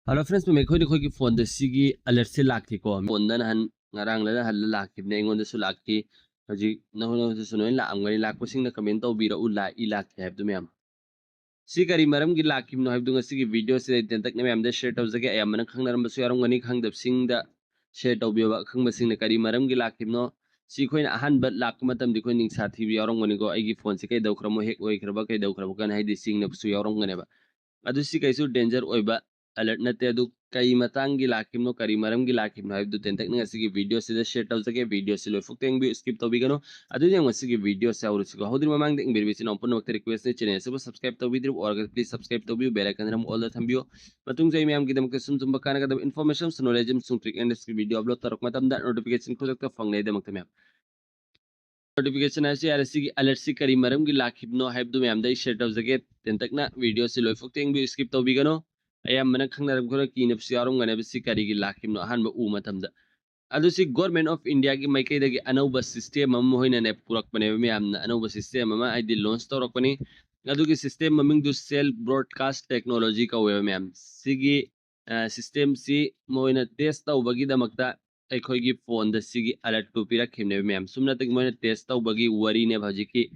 Hello friends, मैं खोई की फोन की अलर्ट से लाखी को फोन हन ngarang la hal lakhi ne ngon su lakhi haji no su no lakngani lakpasing na comment to bira u la I lakhi have to mem si kari maram gi lakhi no have to ngasi gi video se ten tak ne mem da share to zage ayam na khangna ram su yarong ngani khangdap sing da share to bi ba khang basing ne kari maram gi lakhi no si khoi na ahan bat lak matam di khoi ning sathi bi yarong ngani go ai gi phone se kai daw khramo hek oi khraba kai daw khraba kan hai di sing na su yarong ngane ba adu si kai su danger oi ba alert nate adu kai matang gi lakim no kari maram gi lakim no habdu ten tak ngasi gi video se share taw sake video se lo fuk teng bi skip to bi gano adu yang ngasi gi video se auru sigo hodir mamang ding bir bisin open wakta request ne channel se subscribe to bi dir or please subscribe to bi bell icon ram all the thambio matung jai myam gi dam ke sum sum bakana ga information knowledge sum trick and this video upload tarok matam da notification khojak ta phang nei dam ke myam notification ऐसे यार सी alert सी करी मरम की लाखिब no HYBE दु ma'am दा share top जगे तेन तक ना वीडियो से लोय फुक्तेंग भी स्किप तो बिगनो अयम मन खंगनरम खरो की नफसी यारों गने सी करी की लाखिब नो हन उ मतम दा अदु सी गवर्नमेंट ऑफ इंडिया की माइकई दगी अनौब सिस्टम मम होइना ने पुरक पने मैम ना अनौब सिस्टम मम आईडी लॉन्च तो रखनी अदु की सिस्टम ममिंग दु सेल ब्रॉडकास्ट टेक्नोलॉजी का वे मैम सिगी सिस्टम सी मोइना टेस्ट तौबगी दमकता अखोगी फोन द सिगी अलर्ट टू पिरखिमने मैम सुमना तक मोइना टेस्ट तौबगी वरी ने भजिकी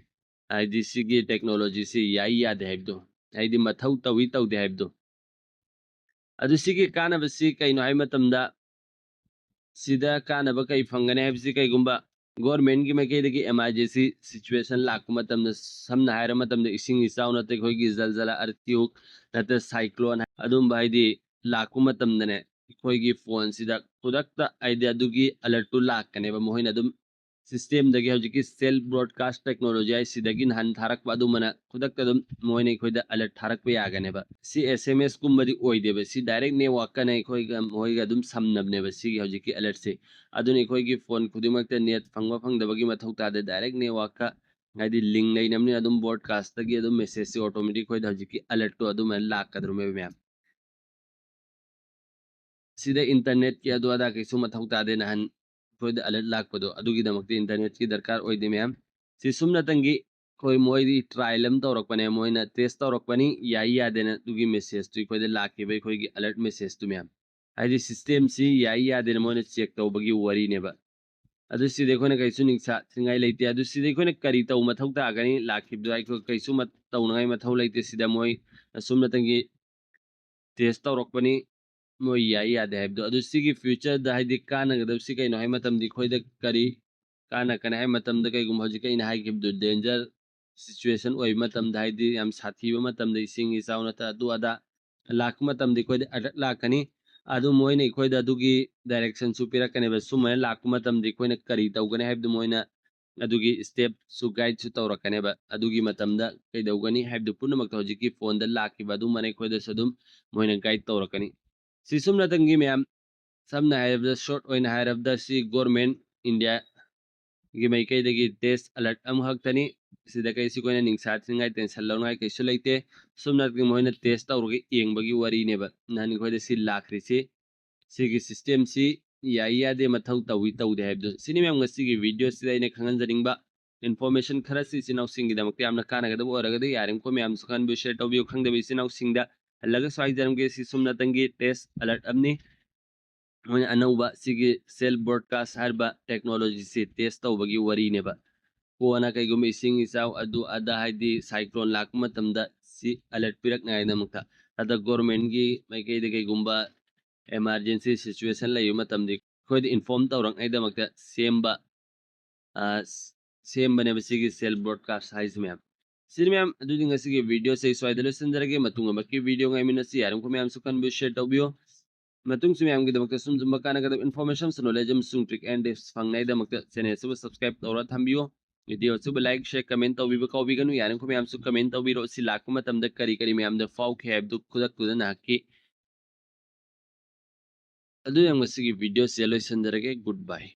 आईडी सिगी टेक्नोलॉजी सी याई याद हैबदो आईडी मथौ तवी तौदे हैबदो अदु सिगी कानबसी कइनो हाय मतमदा सिदा कानब कई फंगने हैबसी कईगुंबा गवर्नमेंट की माइकईदगी एमरजेंसी सिचुएशन लाकु मतमदा समना हायरा मतमदा इसिंग इचाउ नते खोगी जलजला अरतियुक नते साइक्लोन अदुम बाइदी लाकु मतमदने खोगी फोन सिदा खुदक्ता आइडिया दुगी अलर्ट टू लाकने बा मोहिना दुम सिस्टम दगी हजिकी सेल ब्रॉडकास्ट टेक्नोलॉजी आई सिदगी हन थारक पादु मना खुदक्ता दुम मोहिने खोइदा अलर्ट थारक पे यागने बा सी एसएमएस कुमबदी ओइदे बा सी डायरेक्ट नेटवर्क कने खोइगा मोइगा दुम समनबने बा सी हजिकी अलर्ट से अदुनि खोइगी फोन खुदिमकता नेट फंगबा फंगदबगी मथौ तादे डायरेक्ट नेटवर्क का हाइदी लिंक नै नमने अदुम ब्रॉडकास्ट तगी अदुम मैसेज से ऑटोमेटिक खोइदा हजिकी अलर्ट तो अदुम लाक कदरुमे मैम सिदा इंटरनेट की अदु अदा कैसु मथौ तादे नहन खोइदा अलर्ट लाकपदो अदुगी दमकते इंटरनेट की दरकार ओइदे मैम सि सुमना तंगी कोई मोइदी ट्रायल अम तौरकपने मोइना टेस्ट तौरकपनी याई यादेना दुगी मैसेज तु खोइदा लाके बै खोइगी अलर्ट मैसेज तु मैम हाइदी सिस्टम सी याई यादेना मोइना चेक तौबगी वरी नेबा अदु सि देखो ने कैसु निंगसा थ्रिंगाई लेते अदु सि देखो ने करी तौ मथौ तागनी लाखिब दुआई को कैसु मत तौनगाई मथौ लेते सिदा मोइ सुमना तंगी टेस्ट तौरकपनी मोय याई यादे हैबदो अदु सिगी फ्यूचर दा हाइदी काना गदब सि कैनो हाय मतम दि खोइदा करी काना कने हाय मतम दा कैगुम हजि कैना हाय गिबदो डेंजर सिचुएशन ओइ मतम दा हाइदी याम साथी व मतम दा इसिंग इसाउ नता अदु अदा लाख मतम दि खोइदा अलर्ट लाकनी अदु मोइने खोइदा अदुगी डायरेक्शन सु पिरकने बस सुमने लाख मतम दि खोइना करी तौगने हैबदो मोइना अदुगी स्टेप सु गाइड सु तौरकने बा अदुगी मतम दा कैदौगनी हैबदो पुनमक हजिकी फोन दा लाखिबा अदु मने खोइदा सदुम मोइना गाइड तौरकनी सिसुमना तंगी मैम समना हायरबदा शॉर्ट ओइन हायरबदा सि गवर्नमेंट इंडिया गी माइकईदगी टेस्ट अलर्ट अम हक्तनी सिदा कैसि कोइना निंगसा थ्रिंगाई टेंशन लौनाई कैसु लेते सुमना तंगी मोइना टेस्ट तौरगे येंगबगी वरी नेबा नानी खोइदा सि लाखरिसि सिगी सिस्टम सि याई यादे मथौ तवी तौदे हैबदो सिनि मैम ngasi वीडियो सिदा इने खंगन जरिंगबा इन्फॉर्मेशन खरा सि सिनाउ सिंगी दमक यामना कानागदा ओरगदा यारिम को मैम सुखान बि शेयर तौबियो खंगदबि सिनाउ सिंगदा लगा स्वाई जरम के सि सुमना तंगी टेस्ट अलर्ट अमनी मोइन अनौबा सिगी सेल ब्रॉडकास्ट हरबा टेक्नोलॉजी से टेस्ट तौबगी वरी नेबा कोना कैगुम इसिंग इसाउ अदु अदा हाइदी साइक्लोन लाक मतमदा सि अलर्ट पिरक नाय नमका अदा गवर्नमेंट गी माइकई दे कैगुम्बा इमरजेंसी सिचुएशन लय मतमदि खोइद इन्फॉर्म तौरक नाय दमकता सेमबा सेमबने बसिगी सेल ब्रॉडकास्ट हाइज मैम सिर मैम अदुदि ngasi वीडियो से स्वाइदलो संजरगे मतुंग मक्की वीडियो ngai मिनसी यारम को मैम सुकन बि शेयर तौबियो मतुंग से मैम गी दमकता सुम जुम बकाना गद इन्फॉर्मेशन नॉलेज सुम ट्रिक एंड टिप्स फंगनाय दमकता चैनल से सब्सक्राइब तौरा थंबियो वीडियो से लाइक शेयर कमेंट तौबिबो कौबिगनु यारम को मैम सु कमेंट तौबिरो सि लाक मतम द करी करी मैम द फाउ खे हैब दु खुदक खुद नाकी अदु यंग मसिगी वीडियो से लोय संजरगे गुड बाय।